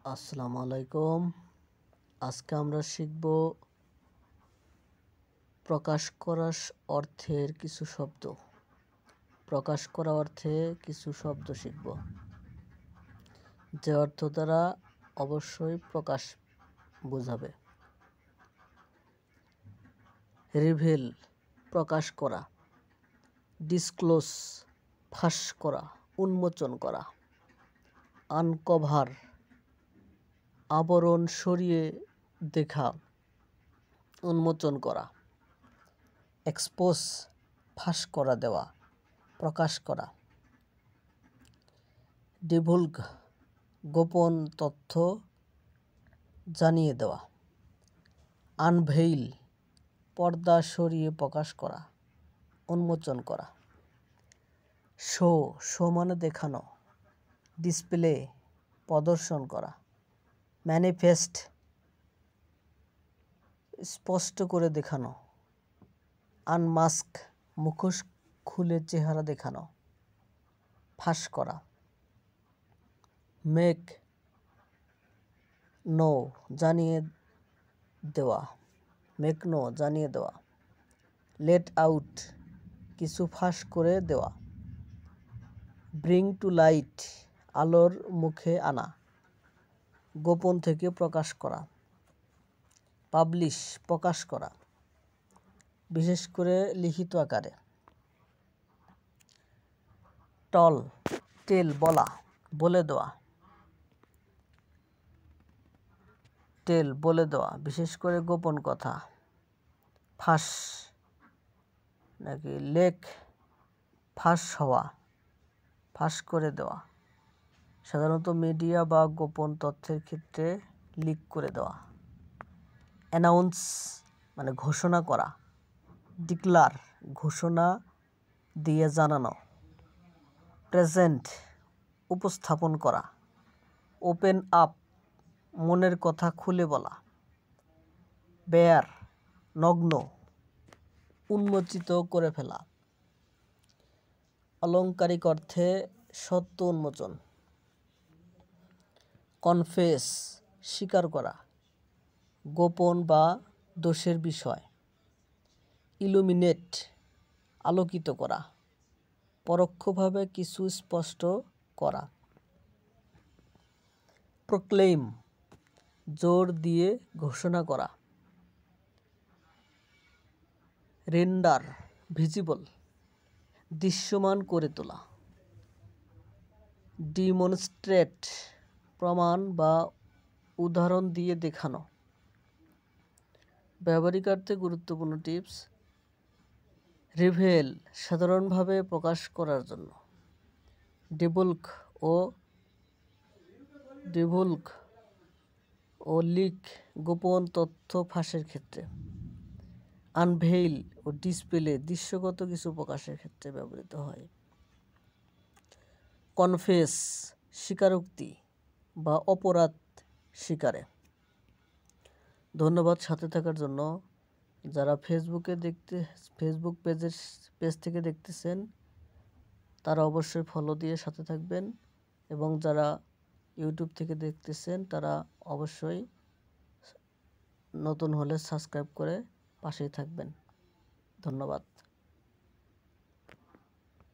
আসসালামু আলাইকুম। আজকে আমরা শিখব প্রকাশ করা অর্থের কিছু শব্দ। প্রকাশ করা অর্থে কিছু শব্দ শিখব, যে অর্থ দ্বারা অবশ্যই প্রকাশ বোঝাবে। রিভিল প্রকাশ করা, ডিসক্লোজ ফাঁস করা, উন্মোচন করা, আনকভার আবরণ সরিয়ে দেখা, উন্মোচন করা, এক্সপোজ ফাঁস করা দেওয়া, প্রকাশ করা, ডিভুলগ গোপন তথ্য জানিয়ে দেওয়া, আনভেইল পর্দা সরিয়ে প্রকাশ করা, উন্মোচন করা, শো শো মানে দেখানো, ডিসপ্লে প্রদর্শন করা, ম্যানিফেস্ট স্পষ্ট করে দেখানো, আনমাস্ক মুখোশ খুলে চেহারা দেখানো, ফাঁস করা, মেক নো জানিয়ে দেওয়া, লেট আউট কিছু ফাঁস করে দেওয়া, ব্রিং টু লাইট আলোর মুখে আনা, গোপন থেকে প্রকাশ করা, পাবলিশ প্রকাশ করা, বিশেষ করে লিখিত আকারে, টেল বলা বলে দেওয়া, বিশেষ করে গোপন কথা, ফাঁস লেক ফাঁস হওয়া, ফাঁস করে দেওয়া, সাধারণত মিডিয়া বা গোপন তথ্যের ক্ষেত্রে লিক করে দেওয়া, অ্যানাউন্স মানে ঘোষণা করা, ডিক্লার ঘোষণা দিয়ে জানানো, প্রেজেন্ট উপস্থাপন করা, ওপেন আপ মনের কথা খুলে বলা, বেয়ার নগ্ন উন্মোচিত করে ফেলা, অলংকারিক অর্থে সত্য উন্মোচন, কনফেস স্বীকার করা, গোপন বা দোষের বিষয়, ইলুমিনেট আলোকিত করা, পরোক্ষভাবে কিছু স্পষ্ট করা, প্রোক্লেইম জোর দিয়ে ঘোষণা করা, রেন্ডার ভিজিবল দৃশ্যমান করে তোলা, ডিমনস্ট্রেট প্রমাণ বা উদাহরণ দিয়ে দেখানো। ব্যবহারিকার্থে গুরুত্বপূর্ণ টিপস: রিভেল সাধারণভাবে প্রকাশ করার জন্য, ডিভুলগ ও লিক গোপন তথ্য ফাঁসের ক্ষেত্রে, আনভেইল ও ডিসপ্লে দৃশ্যগত কিছু প্রকাশের ক্ষেত্রে ব্যবহৃত হয়, কনফেস স্বীকারোক্তি বা অপরাধ স্বীকারে। ধন্যবাদ সাথে থাকার জন্য। যারা ফেসবুক পেজ থেকে দেখতেছেন তারা অবশ্যই ফলো দিয়ে সাথে থাকবেন, এবং যারা ইউটিউব থেকে দেখতেছেন তারা অবশ্যই নতুন হলে সাবস্ক্রাইব করে পাশেই থাকবেন। ধন্যবাদ।